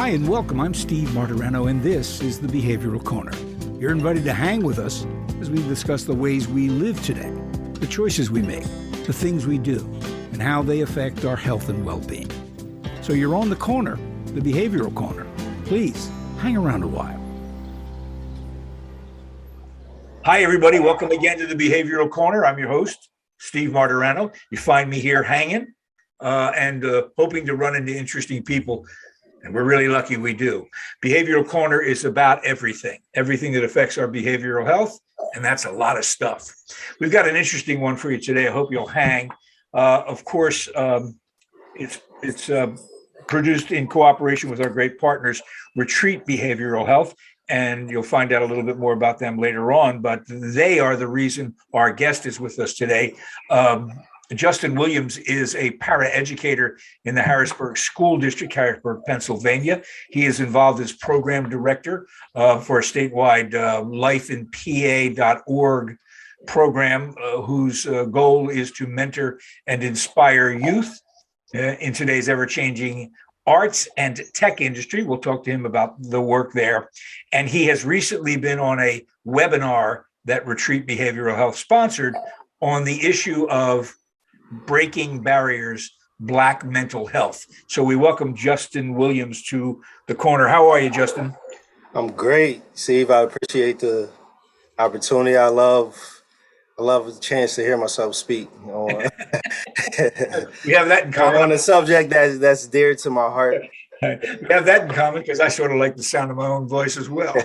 Hi and welcome. I'm Steve Martirano, and this is the Behavioral Corner. You're invited to hang with us as we discuss the ways we live today, the choices we make, the things we do, and how they affect our health and well-being. So you're on the corner, the Behavioral Corner. Please hang around a while. Hi, everybody. Welcome again to the Behavioral Corner. I'm your host, Steve Martirano. You find me here hanging and hoping to run into interesting people. And we're really lucky we do. Behavioral Corner is about everything that affects our behavioral health. And that's a lot of stuff. We've got an interesting one for you today. I hope you'll hang. Of course, it's produced in cooperation with our great partners, Retreat Behavioral Health. And you'll find out a little bit more about them later on. But they are the reason our guest is with us today. Justin Williams is a paraeducator in the Harrisburg School District, Harrisburg, Pennsylvania. He is involved as program director for a statewide lifeinpa.org program whose goal is to mentor and inspire youth in today's ever-changing arts and tech industry. We'll talk to him about the work there. And he has recently been on a webinar that Retreat Behavioral Health sponsored on the issue of breaking barriers, Black mental health. So we welcome Justin Williams to the corner. How are you, Justin? I'm great, Steve. I appreciate the opportunity. I love the chance to hear myself speak. We have that in common. On a subject that's dear to my heart. We have that in common because I sort of like the sound of my own voice as well.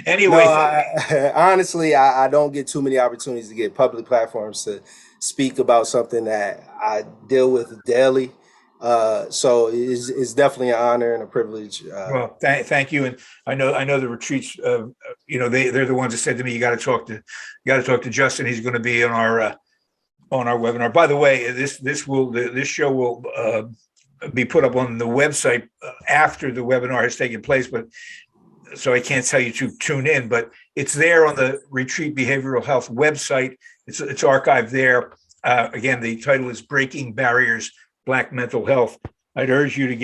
Anyway, honestly, I don't get too many opportunities to get public platforms to speak about something that I deal with daily. So it's definitely an honor and a privilege. Well, thank you. And I know the retreats. They're the ones that said to me, "You got to talk to Justin. He's going to be on our webinar." By the way, this show will be put up on the website after the webinar has taken place, but so I can't tell you to tune in, but it's there on the Retreat Behavioral Health website. It's archived there. Again, the title is Breaking Barriers, Black Mental Health. I'd urge you to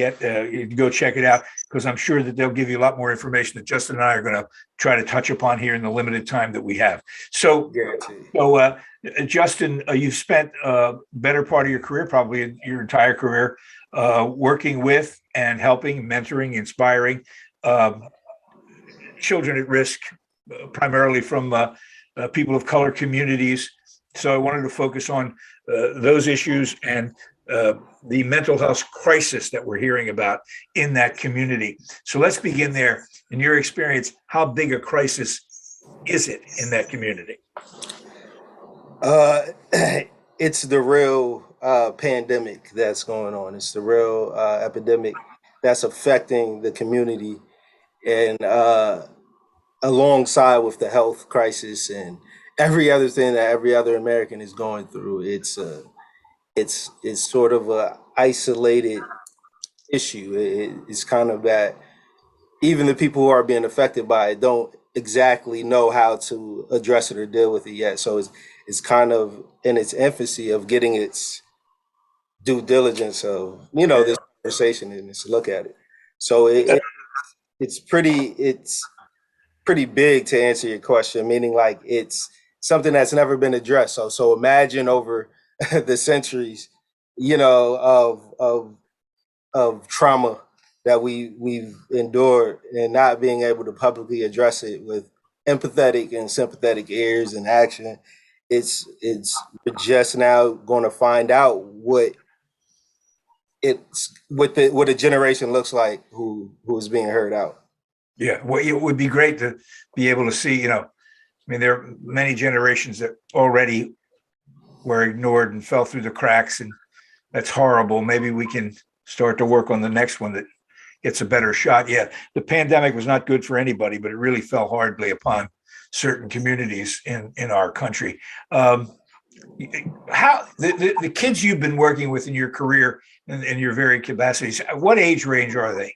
go check it out because I'm sure that they'll give you a lot more information that Justin and I are going to try to touch upon here in the limited time that we have. So Justin, you've spent a better part of your career, probably your entire career, working with and helping, mentoring, inspiring children at risk, primarily from people of color communities. So I wanted to focus on those issues and the mental health crisis that we're hearing about in that community. So let's begin there. In your experience, how big a crisis is it in that community? It's the real pandemic that's going on. It's the real epidemic that's affecting the community, and alongside with the health crisis and every other thing that every other American is going through. It's sort of a isolated issue. It's kind of that even the people who are being affected by it don't exactly know how to address it or deal with it yet. So it's kind of in its infancy of getting its due diligence of this conversation and this look at it. So it's pretty big to answer your question, meaning like it's something that's never been addressed. So imagine over the centuries, of trauma that we've endured and not being able to publicly address it with empathetic and sympathetic ears and action. We're just now going to find out what a generation looks like who's being heard out. Yeah, well, it would be great to be able to see, there are many generations that already were ignored and fell through the cracks, and that's horrible. Maybe we can start to work on the next one that gets a better shot. Yeah, the pandemic was not good for anybody, but it really fell hardly upon certain communities in our country. How the kids you've been working with in your career and in your varied capacities, what age range are they?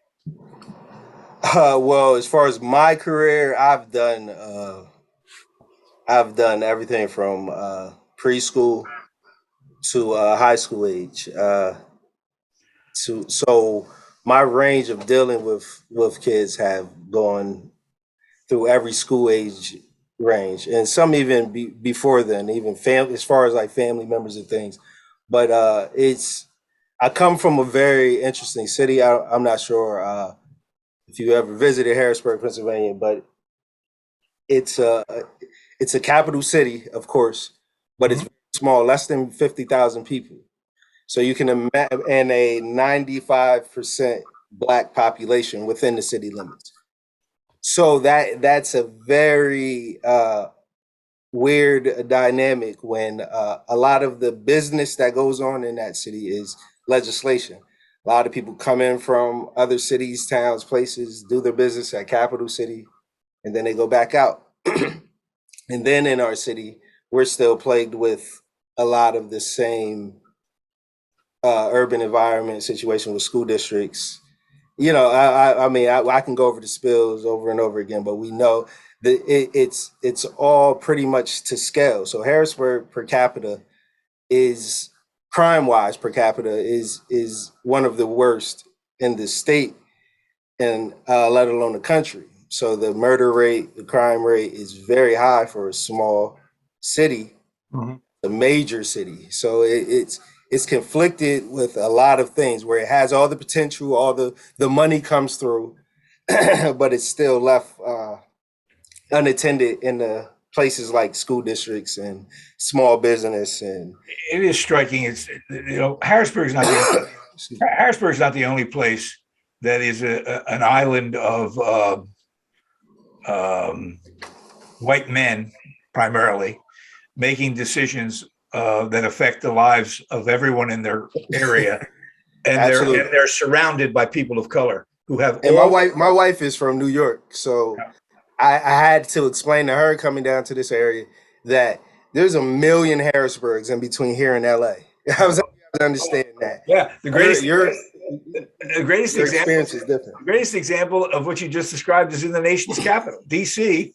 Well, as far as my career, I've done everything from preschool to high school age. So my range of dealing with kids have gone through every school age range, and some even before then, even as far as like family members and things. But it's I come from a very interesting city. I'm not sure if you ever visited Harrisburg, Pennsylvania, but it's a it's a capital city, of course, but it's Mhm. very small, less than 50,000 people. So you can imagine, and a 95% black population within the city limits. So that's a very weird dynamic when a lot of the business that goes on in that city is legislation. A lot of people come in from other cities, towns, places, do their business at capital city, and then they go back out. And then in our city, we're still plagued with a lot of the same urban environment situation with school districts. You know, I mean, I can go over the spills over and over again, but we know that it's all pretty much to scale. So Harrisburg per capita is crime wise per capita is one of the worst in the state, and let alone the country. So the murder rate, the crime rate is very high for a small city, Mhm. a major city. So it's conflicted with a lot of things where it has all the potential, all the money comes through, but it's still left unattended in the places like school districts and small business and It is striking. It's Harrisburg's not the Harrisburg's not the only place that is an island of um, white men primarily making decisions that affect the lives of everyone in their area, and absolutely. they're surrounded by people of color who have And my all. wife is from New York, so I had to explain to her coming down to this area that there's a million Harrisburgs in between here and LA. I was able to understand that. Yeah, Your your the greatest your example experience is different. the greatest example of what you just described is in the nation's capital. DC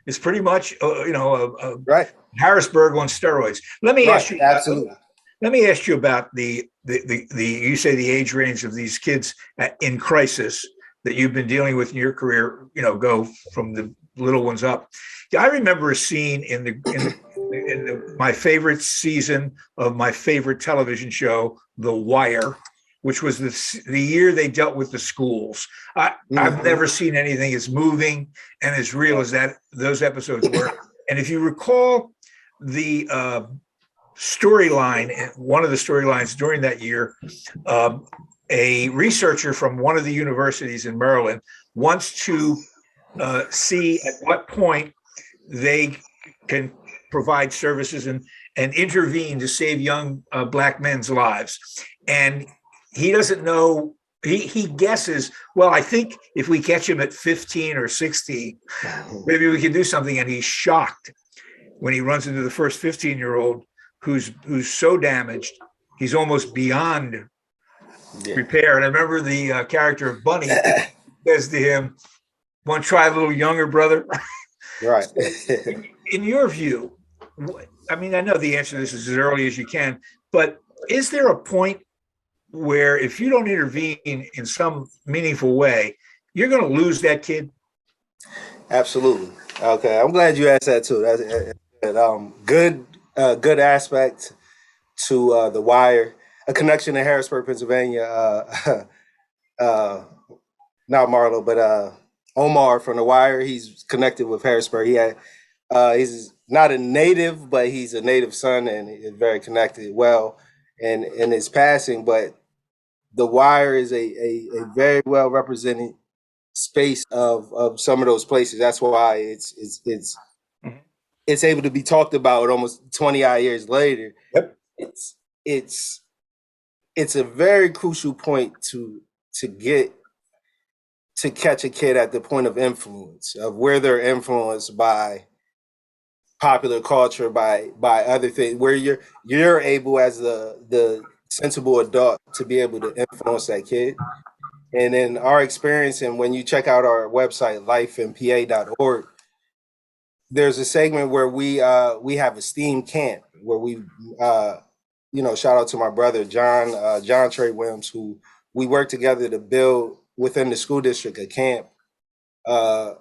is pretty much Right. Harrisburg on steroids. Right. Absolutely. Let me ask you about the you say the age range of these kids in crisis that you've been dealing with in your career, go from the little ones up. Yeah, I remember a scene my favorite season of my favorite television show, The Wire, which was the year they dealt with the schools. I've Mhm. never seen anything as moving and as real as that those episodes were. And if you recall the storyline, one of the storylines during that year, um, a researcher from one of the universities in Maryland wants to see at what point they can provide services and intervene to save young black men's lives. And he doesn't know. He guesses, well, I think if we catch him at 15 or 16, maybe we can do something. And he's shocked when he runs into the first 15-year-old who's so damaged he's almost beyond repair. And I remember the character of Bunny Yeah. says to him, "Want to try a little younger, brother?" Right. So, in your view, I mean, I know the answer to this is as early as you can, but is there a point where if you don't intervene in some meaningful way, you're going to lose that kid? Absolutely. Okay. I'm glad you asked that too. That's good. Good aspect to the wire. A connection to Harrisburg, Pennsylvania. Uh, not Marlo, but Omar from the Wire. He's connected with Harrisburg. He's not a native, but he's a native son and is very connected well in his passing. But the Wire is a very well represented space of some of those places. That's why it's able to be talked about almost 20 odd years later. Yep. It's it's it's a very crucial point to get to catch a kid at the point of influence of where they're influenced by popular culture, by other things, where you're able as the sensible adult to be able to influence that kid. And in our experience, and when you check out our website lifeinpa.org, there's a segment where we have a STEAM camp where we shout out to my brother John Trey Williams, we worked together to build within the school district a camp uh,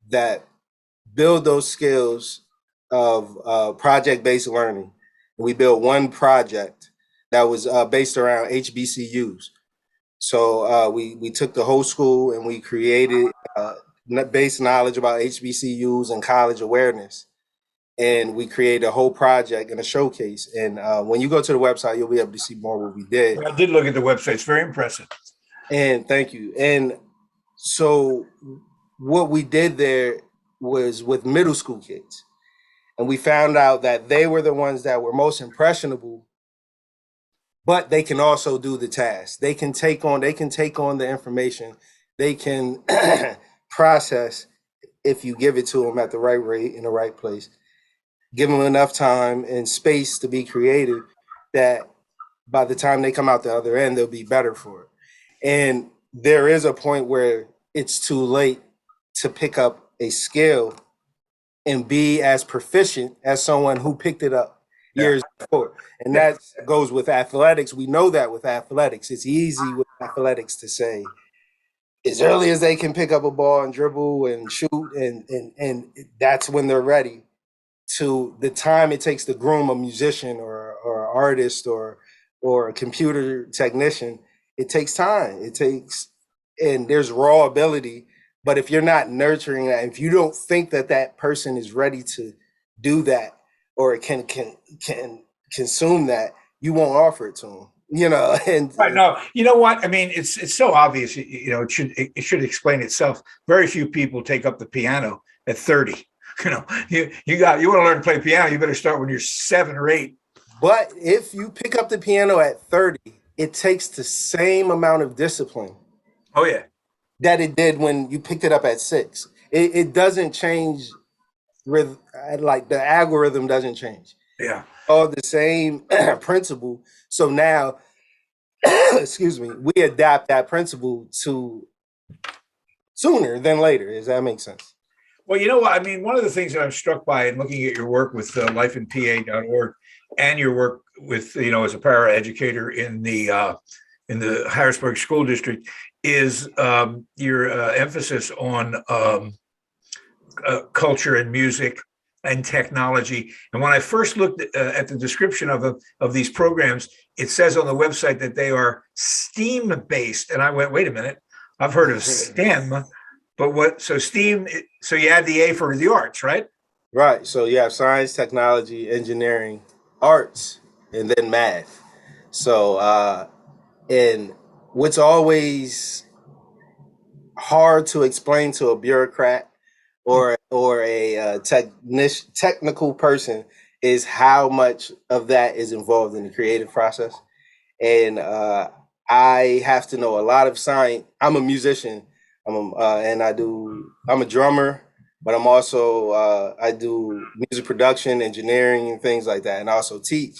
that build those skills of project-based learning. We built one project that was based around HBCUs. So we took the whole school and we created base knowledge about HBCUs and college awareness. And we created a whole project and a showcase. And when you go to the website, you'll be able to see more what we did. I did look at the website. It's very impressive. And thank you. And so what we did there was with middle school kids. And we found out that they were the ones that were most impressionable, but they can also do the task. They can take on the information. They can process if you give it to them at the right rate in the right place. Give them enough time and space to be creative that by the time they come out the other end, they'll be better for it. And there is a point where it's too late to pick up a skill and be as proficient as someone who picked it up years before. And that goes with athletics. We know that with athletics. It's easy with athletics to say, as early as they can pick up a ball and dribble and shoot, and that's when they're ready, to the time it takes to groom a musician or artist or a computer technician. It takes time. And there's raw ability. But if you're not nurturing that, if you don't think that that person is ready to do that or can consume that, you won't offer it to them. And Right. No, you know what? I mean, it's so obvious. It should explain itself. Very few people take up the piano at 30. You want to learn to play piano, you better start when you're 7 or 8. But if you pick up the piano at 30, it takes the same amount of discipline. Oh yeah. That it did when you picked it up at 6. It doesn't change. Like the algorithm doesn't change. Yeah. All the same principle. So now, excuse me, we adapt that principle to sooner than later. Does that make sense? Well, you know what? I mean, one of the things that I'm struck by in looking at your work with lifeinpa.org and your work with, as a paraeducator in the Harrisburg School District is your emphasis on culture and music and technology. And when I first looked at the description of these programs, it says on the website that they are STEAM based. And I went, wait a minute, I've heard of STEM, but what? So STEAM, so you add the A for the arts, right? Right. So you have science, technology, engineering, arts, and then math. So, and what's always hard to explain to a bureaucrat or a technical person is how much of that is involved in the creative process. And I have to know a lot of science. I'm a musician. I'm a drummer, but I'm also I do music production, engineering, and things like that, and I also teach.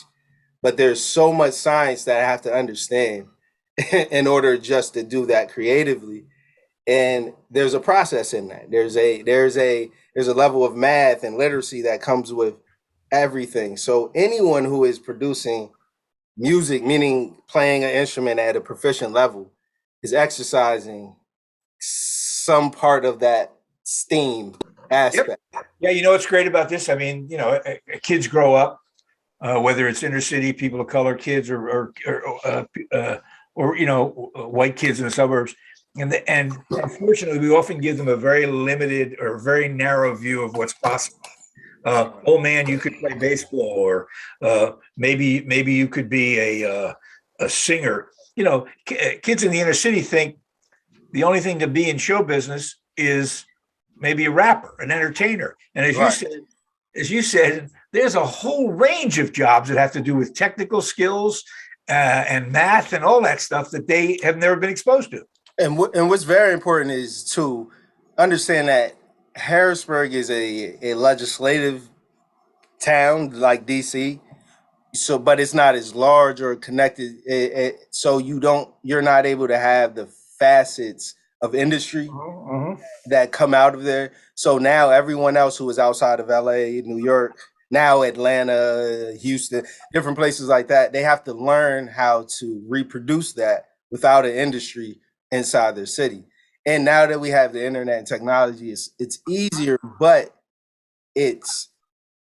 But there's so much science that I have to understand in order just to do that creatively. And there's a process in that. There's a level of math and literacy that comes with everything. So anyone who is producing music, meaning playing an instrument at a proficient level, is exercising some part of that STEAM aspect. Yep. Yeah, what's great about this? I mean, kids grow up, whether it's inner city people of color kids or white kids in the suburbs. And unfortunately, we often give them a very limited or very narrow view of what's possible. Oh man, you could play baseball, or maybe you could be a singer. Kids in the inner city think the only thing to be in show business is maybe a rapper, an entertainer. And as you said, there's a whole range of jobs that have to do with technical skills and math and all that stuff that they have never been exposed to. And what's very important is to understand that Harrisburg is a legislative town like DC. So, but it's not as large or connected. So you're not able to have the facets of industry that come out of there. So now everyone else who is outside of LA, New York, now Atlanta, Houston, different places like that, they have to learn how to reproduce that without an industry inside their city. And now that we have the internet and technology, it's easier, but it's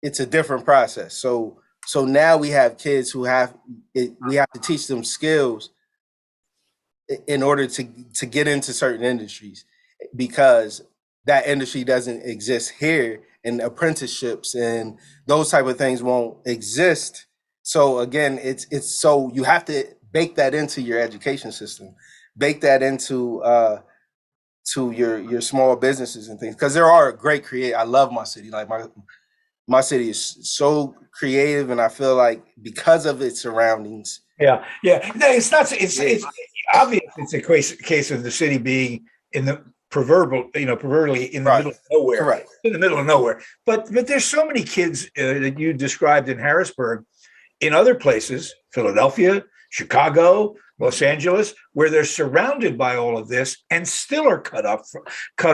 it's a different process. So now we have kids who have it, we have to teach them skills in order to get into certain industries because that industry doesn't exist here, and apprenticeships and those type of things won't exist. So again, it's so you have to bake that into your education system, bake that into to your small businesses and things, because there are great create. I love my city. Like my city is so creative, and I feel like because of its surroundings. Yeah, yeah. No, it's not. It's obvious. It's a case of the city being in the proverbially in the Right. middle of nowhere, Correct. in the middle of nowhere. But there's so many kids that you described in Harrisburg, in other places, Philadelphia, Chicago, Los Angeles, where they're surrounded by all of this and still are cut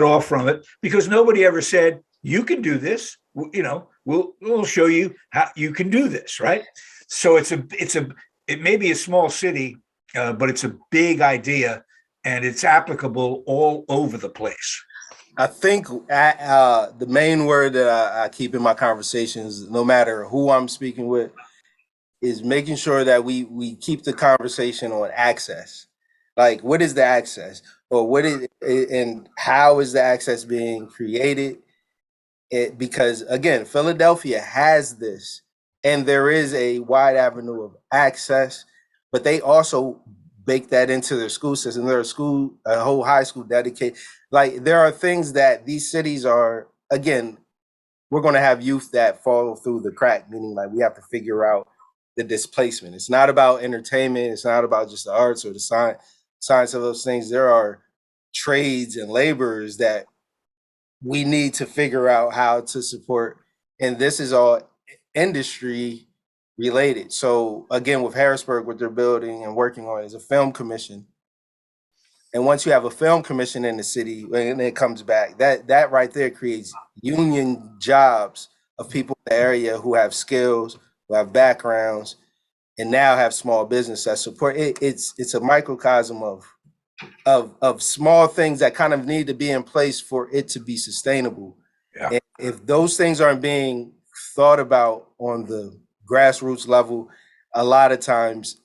off from it because nobody ever said you can do this. We'll show you how you can do this, right? So it may be a small city, but it's a big idea, and it's applicable all over the place. I think the main word that I keep in my conversations, no matter who I'm speaking with, is making sure that we keep the conversation on access. Like, what is the access, or what is and how is the access being created? Because again, Philadelphia has this, and there is a wide avenue of access, but they also bake that into their school system. There are a whole high school dedicated. Like, there are things that these cities are. Again, we're going to have youth that fall through the crack, meaning like we have to figure out the displacement. It's not about entertainment. It's not about just the arts or the science of those things. There are trades and laborers that we need to figure out how to support, and this is all industry related. So again, with Harrisburg, what they're building and working on is a film commission. And once you have a film commission in the city, and it comes back, that right there creates union jobs of people in the area who have skills, who have backgrounds, and now have small business that support it. It's a microcosm of small things that kind of need to be in place for it to be sustainable. Yeah. And if those things aren't being thought about on the grassroots level, a lot of times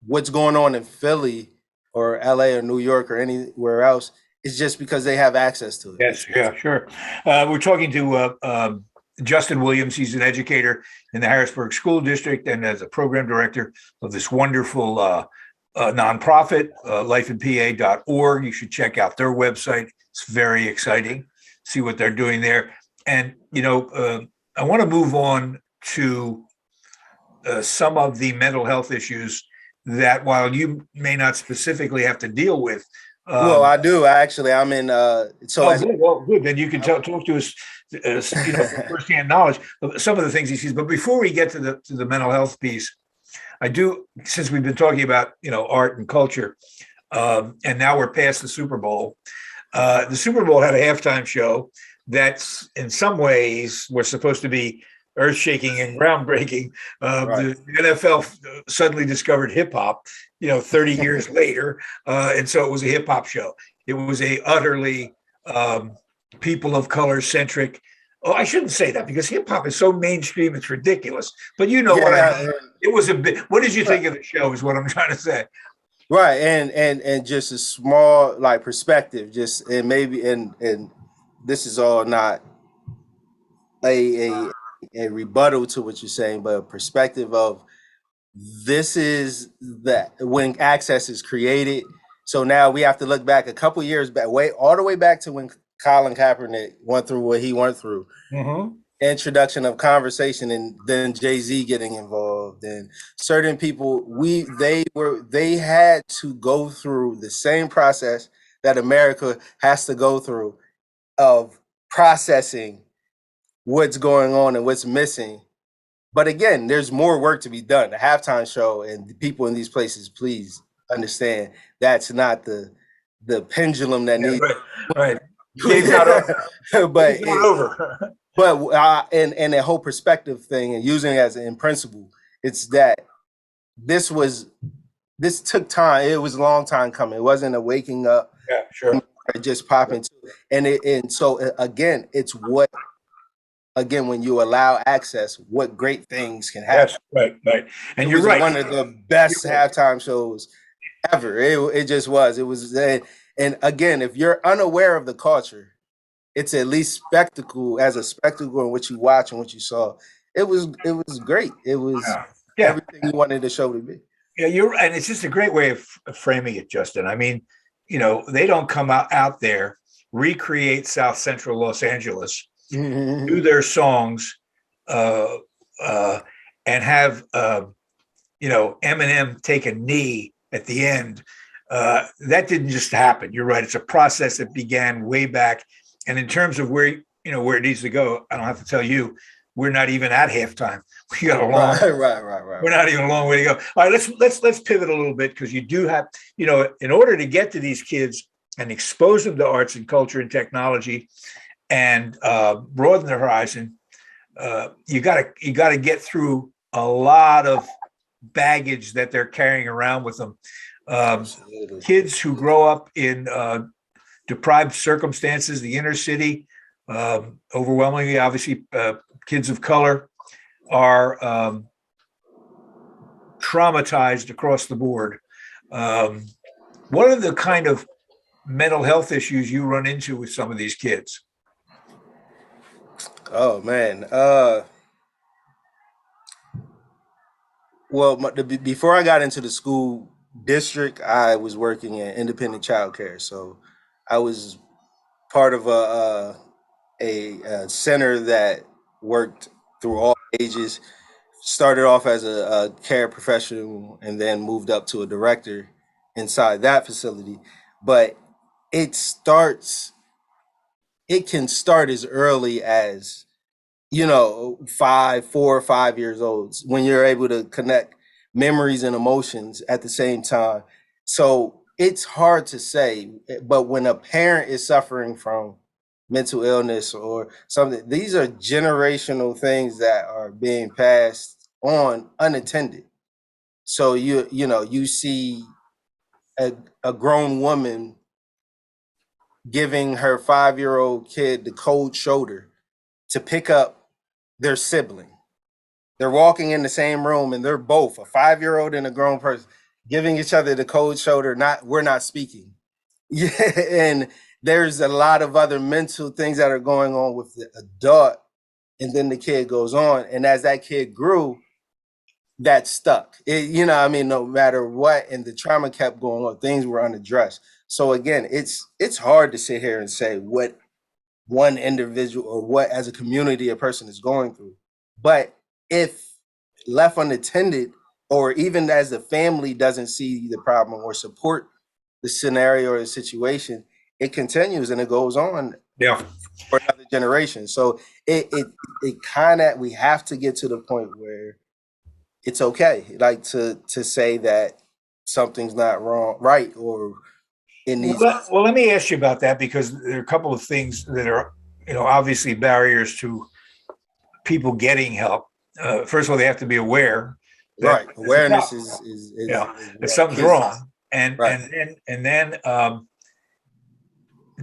what's going on in Philly or LA or New York or anywhere else is just because they have access to it. Yes, yeah, sure. We're talking to Justin Williams. He's an educator in the Harrisburg School District and as a program director of this wonderful nonprofit, lifeinpa.org. You should check out their website. It's very exciting. See what they're doing there. And, I want to move on to some of the mental health issues that, while you may not specifically have to deal with. Well, I do actually. I'm in. Good. Then you can talk to us, firsthand knowledge of some of the things he sees. But before we get to the mental health piece, I do, since we've been talking about art and culture, and now we're past the Super Bowl. The Super Bowl had a halftime show that's in some ways was supposed to be earth-shaking and groundbreaking. Right. The NFL suddenly discovered hip hop, 30 years later, and so it was a hip hop show. It was a utterly people of color centric. Oh, I shouldn't say that because hip hop is so mainstream, it's ridiculous. But what I mean. It was a bit. What did you think of the show? Is what I'm trying to say. Right, and just a small like perspective, just and maybe and this is all not a rebuttal to what you're saying, but a perspective of this is that when access is created. So now we have to look back a couple years back, all the way back to when Colin Kaepernick went through what he went through. Mm-hmm. Introduction of conversation, and then Jay-Z getting involved, and certain people they had to go through the same process that America has to go through of processing what's going on and what's missing. But again, there's more work to be done. The halftime show and the people in these places, please understand that's not the pendulum that needs. Right. Game's not over. But it's not over. But and the whole perspective thing and using it as in principle, it's that this was this took time. It was a long time coming. It wasn't a waking up, Yeah, sure. just popping to it. And so again, it's what, again, when you allow access, what great things can happen. Yes, right, right. It And you're was right. one of the You're best right. halftime shows ever. It just was. It was, and again, if you're unaware of the culture, it's at least spectacle, as a spectacle in what you watch and what you saw. It was great. It was Yeah, yeah, everything you wanted the show to be. yeah. And it's just a great way of framing it, Justin. I mean, they don't come out there, recreate South Central Los Angeles, do their songs, uh, uh, and have Eminem take a knee at the end. That didn't just happen. You're right. It's a process that began way back. And in terms of where it needs to go, I don't have to tell you, we're not even at halftime. We got a long. Right. We're not even a long way to go. All right, let's pivot a little bit, because you do have, in order to get to these kids and expose them to arts and culture and technology, and broaden their horizon, you gotta get through a lot of baggage that they're carrying around with them. Absolutely. Kids who grow up in deprived circumstances, the inner city, overwhelmingly, obviously, kids of color, are traumatized across the board. What are the kind of mental health issues you run into with some of these kids? Oh man. Well, before I got into the school district, I was working in independent childcare. So I was part of a center that worked through all ages. Started off as a care professional and then moved up to a director inside that facility. But it starts, it can start as early as 4 or 5 years old, when you're able to connect memories and emotions at the same time. So it's hard to say, but when a parent is suffering from mental illness or something, these are generational things that are being passed on unattended. So you see a, a grown woman giving her 5-year-old kid the cold shoulder to pick up their sibling. They're walking in the same room and they're both, a 5-year-old and a grown person, giving each other the cold shoulder. We're not speaking. Yeah, and there's a lot of other mental things that are going on with the adult, and then the kid goes on, and as that kid grew, that stuck. No matter what, and the trauma kept going on. Things were unaddressed. So again, it's hard to sit here and say what one individual or what as a community a person is going through. But if left unattended, or even as the family doesn't see the problem or support the scenario or the situation, it continues and it goes on Yeah. for another generation. So it kind of, we have to get to the point where it's okay, like to say that something's not wrong, right, or it needs. Well, let me ask you about that, because there are a couple of things that are, obviously barriers to people getting help. First of all, they have to be aware that Right, there's a awareness problem, is that what something's kids. wrong, and Right. then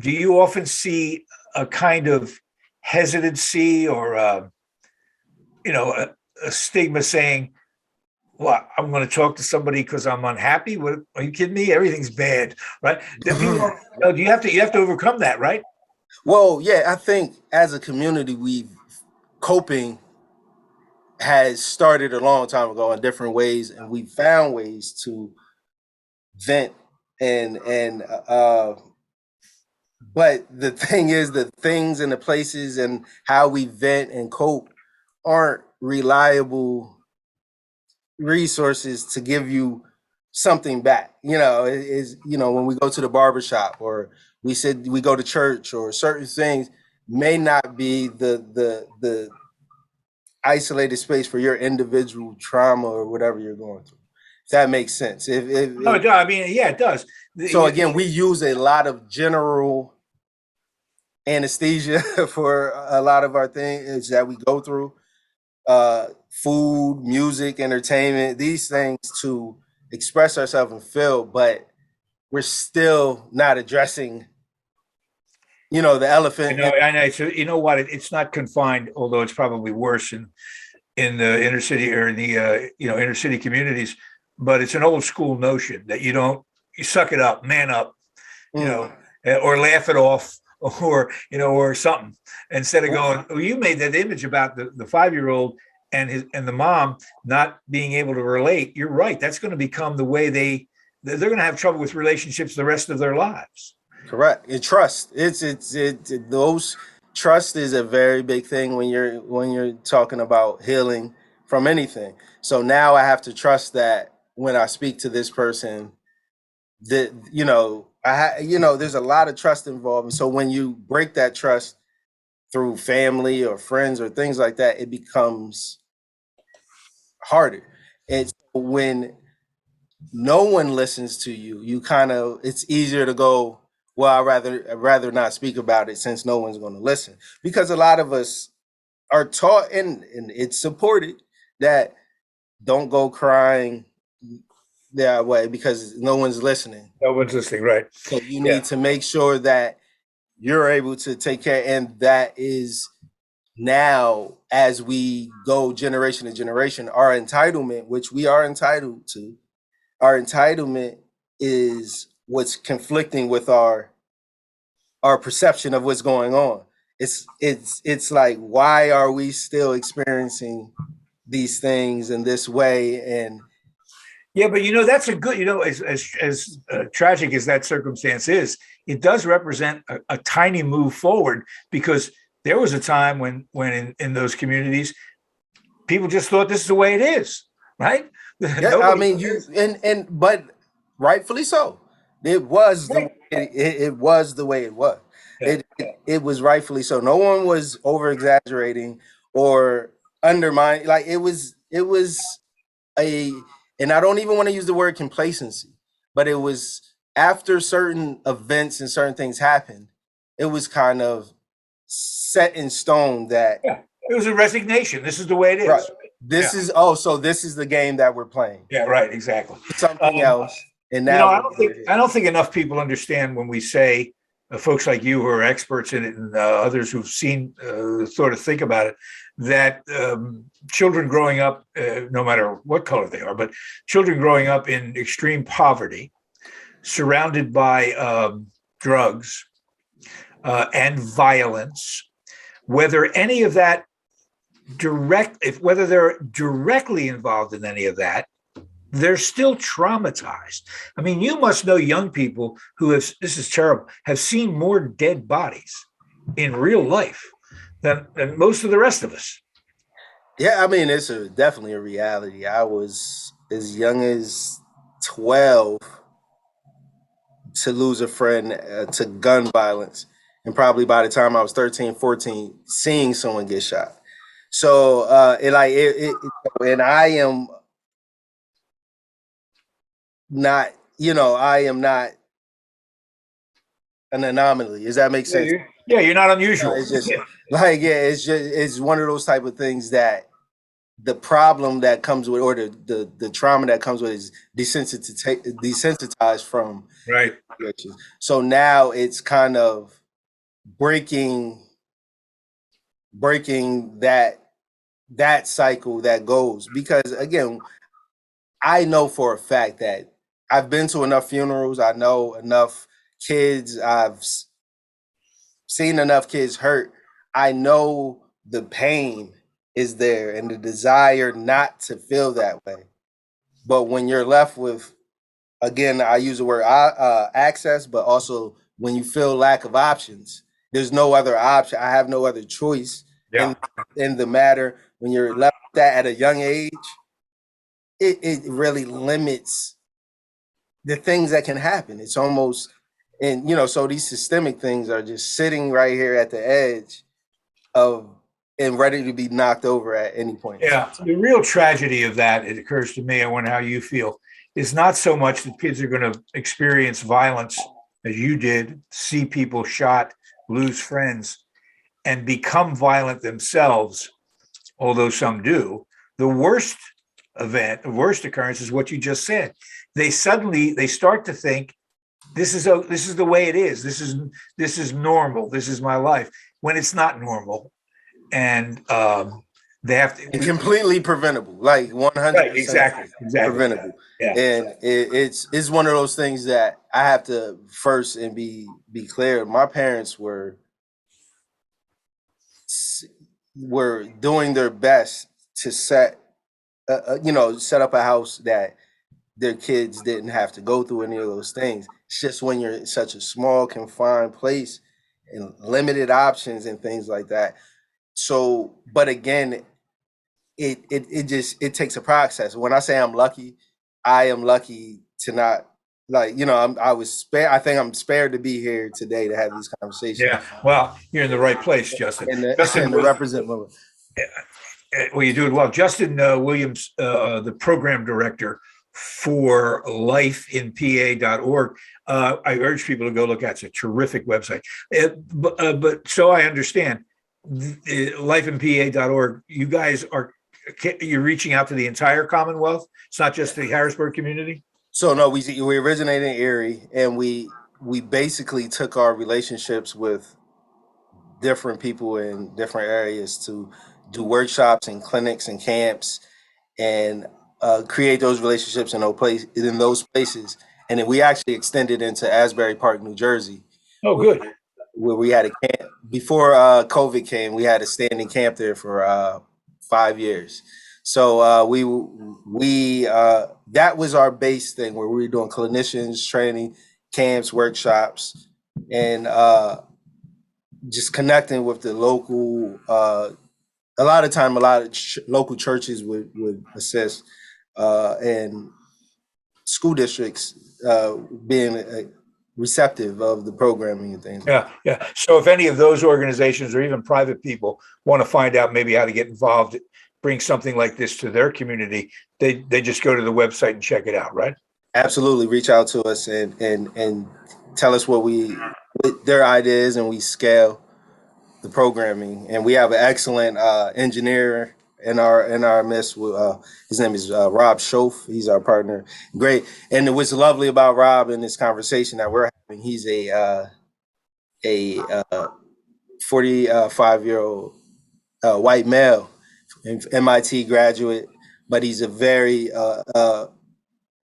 do you often see a kind of hesitancy, or a stigma saying, "Well, I'm going to talk to somebody because I'm unhappy"? What, are you kidding me? Everything's bad, right? You have to overcome that, right? Well, yeah, I think as a community, we coping has started a long time ago in different ways, and we found ways to vent and but the thing is, the things and the places and how we vent and cope aren't reliable resources to give you something back. When we go to the barbershop, or we go to church, or certain things may not be the isolated space for your individual trauma or whatever you're going through. If that makes sense. No, it does. I mean, yeah, it does. So again, we use a lot of general anesthesia for a lot of our things that we go through. Food, music, entertainment, these things to express ourselves and feel, but we're still not addressing, the elephant. I know. So you know what? It's not confined, although it's probably worse in the inner city or in the inner city communities. But it's an old school notion that you suck it up, man up, Mm. or laugh it off, or something, instead of going, oh, you made that image about the 5-year-old and the mom not being able to relate. You're right. That's going to become the way they're going to have trouble with relationships the rest of their lives. Correct. And trust. Those trust is a very big thing when you're talking about healing from anything. So now I have to trust that when I speak to this person, that there's a lot of trust involved. And so when you break that trust through family or friends or things like that, it becomes harder. And when no one listens to you, it's easier to go, well, I'd rather not speak about it since no one's going to listen. Because a lot of us are taught, and it's supported, that don't go crying that way because no one's listening. No one's listening, right? So you Yeah. need to make sure that you're able to take care, and that is now, as we go generation to generation, our entitlement, which we are entitled to, our entitlement is what's conflicting with our perception of what's going on. It's like, why are we still experiencing these things in this way? And Yeah, but that's a good, as tragic as that circumstance is, it does represent a tiny move forward, because there was a time when in those communities, people just thought this is the way it is, right? yeah, I Nobody mean, but rightfully so. It was the right. way it was the way it was. Yeah. It was rightfully so. No one was over exaggerating or undermining. Like it was a, and I don't even want to use the word complacency, but it was after certain events and certain things happened, it was kind of set in stone that, Yeah. It was a resignation. This is the way it right, is. this Yeah. is, so this is the game that we're playing. Yeah. Right. Exactly. Something Um, else, and now I we're don't over think here. I don't think enough people understand when we say, folks like you who are experts in it, and others who've seen, sort of think about it, that children growing up, no matter what color they are, but children growing up in extreme poverty, surrounded by drugs and violence, whether any of that whether they're directly involved in any of that, they're still traumatized. I mean, you must know young people who have, this is terrible, have seen more dead bodies in real life than most of the rest of us. Yeah, I mean, definitely a reality. I was as young as 12 to lose a friend to gun violence, and probably by the time I was 13, 14, seeing someone get shot. So and I am not, I am not an anomaly. Does that make Yeah, sense? you're not unusual. It's just like, yeah, it's one of those type of things that the problem that comes with, or the trauma that comes with, is desensitized from Right. situations. So now it's kind of breaking that cycle that goes, because again, I know for a fact that I've been to enough funerals. I know enough kids. I've seen enough kids hurt. I know the pain is there and the desire not to feel that way. But when you're left with, again, I use the word access, but also when you feel lack of options, there's no other option. I have no other choice Yeah. in the matter. When you're left with that at a young age, it really limits the things that can happen. It's almost, and so these systemic things are just sitting right here at the edge of, and ready to be knocked over at any point in Yeah. time. The real tragedy of that, it occurs to me, I wonder how you feel, is not so much that kids are going to experience violence as you did, see people shot, lose friends, and become violent themselves, although some do. The worst event, the worst occurrence is what you just said. They start to think this is the way it is. This is normal. This is my life, when it's not normal. And they have to and completely preventable, like 100% right, exactly. preventable. Yeah. And it's one of those things that I have to first and be clear. My parents were doing their best to set up a house that their kids didn't have to go through any of those things. It's just when you're in such a small, confined place and limited options and things like that. So, but again, it takes a process. When I say I'm lucky, I am lucky to not I was spared. I think I'm spared to be here today to have these conversations. Yeah. Well, you're in the right place, Justin. And to represent. Well, you do it well. Justin Williams, the program director for lifeinpa.org. I urge people to go look at it. It's a terrific website. But so I understand, lifeinpa.org, you guys you're reaching out to the entire Commonwealth. It's not just the Harrisburg community. So no, we originated in Erie, and we basically took our relationships with different people in different areas to do workshops and clinics and camps, and create those relationships in those places. And then we actually extended into Asbury Park, New Jersey. Oh, good. Where we had a camp before COVID came. We had a standing camp there for 5 years. So that was our base thing, where we were doing clinicians training, camps, workshops, and just connecting with the local. A lot of local churches would assist, and school districts being receptive of the programming and things. Yeah. So if any of those organizations or even private people want to find out maybe how to get involved, bring something like this to their community, they just go to the website and check it out, right? Absolutely. Reach out to us and tell us what their ideas, and we scale the programming. And we have an excellent engineer in our midst. His name is Rob Schoaf. He's our partner. Great. And what's lovely about Rob in this conversation that we're having, he's a 45-year-old white male, MIT graduate, but he's a very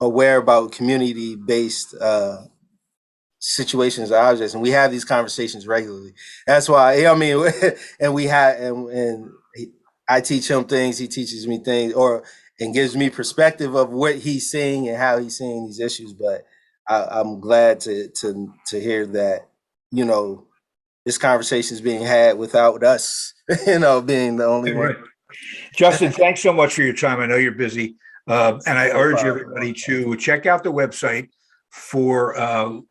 aware about community-based situations and objects, and we have these conversations regularly. That's why, I teach him things, he teaches me things, and gives me perspective of what he's seeing and how he's seeing these issues. But I'm glad to hear that, this conversation is being had without us, being the only one. Justin, thanks so much for your time. I know you're busy. And I urge everybody to check out the website for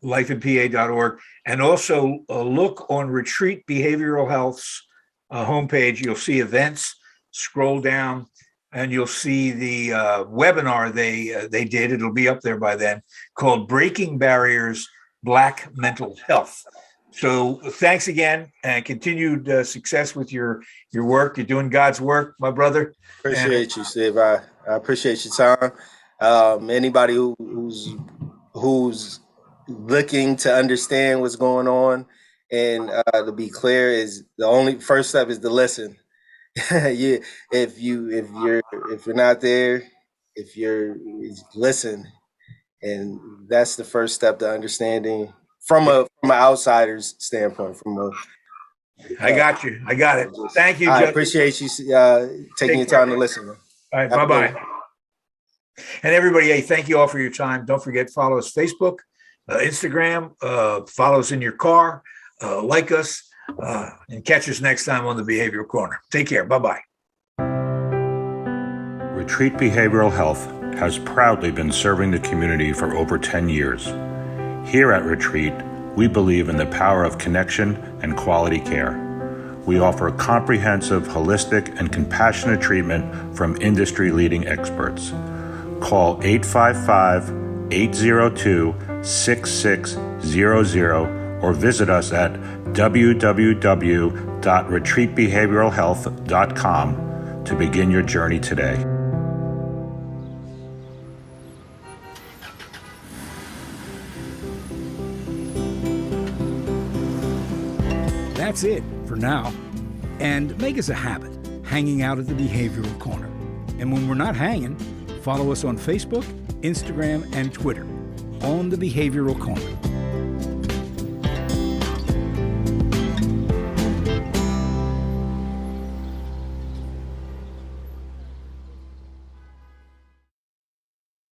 lifeinpa.org, and also look on Retreat Behavioral Health's homepage. You'll see events. Scroll down, and you'll see the webinar they did. It'll be up there by then, called "Breaking Barriers: Black Mental Health." So thanks again, and continued success with your work. You're doing God's work, my brother. Appreciate you, Steve. I appreciate your time. Anybody who's looking to understand what's going on, and to be clear, is the only first step is to listen. If you're not there, listen, and that's the first step to understanding from an outsider's standpoint. I got you. I got it. Thank you, I Justin. appreciate you taking your time to listen. All right, bye-bye. And everybody, hey, thank you all for your time. Don't forget, follow us Facebook, Instagram, follow us in your car, like us, and catch us next time on the Behavioral Corner. Take care. Bye-bye. Retreat Behavioral Health has proudly been serving the community for over 10 years. Here at Retreat, we believe in the power of connection and quality care. We offer comprehensive, holistic, and compassionate treatment from industry-leading experts. Call 855-802-6600 or visit us at www.retreatbehavioralhealth.com to begin your journey today. That's it for now. And make us a habit, hanging out at the Behavioral Corner. And when we're not hanging, follow us on Facebook, Instagram, and Twitter on the Behavioral Corner.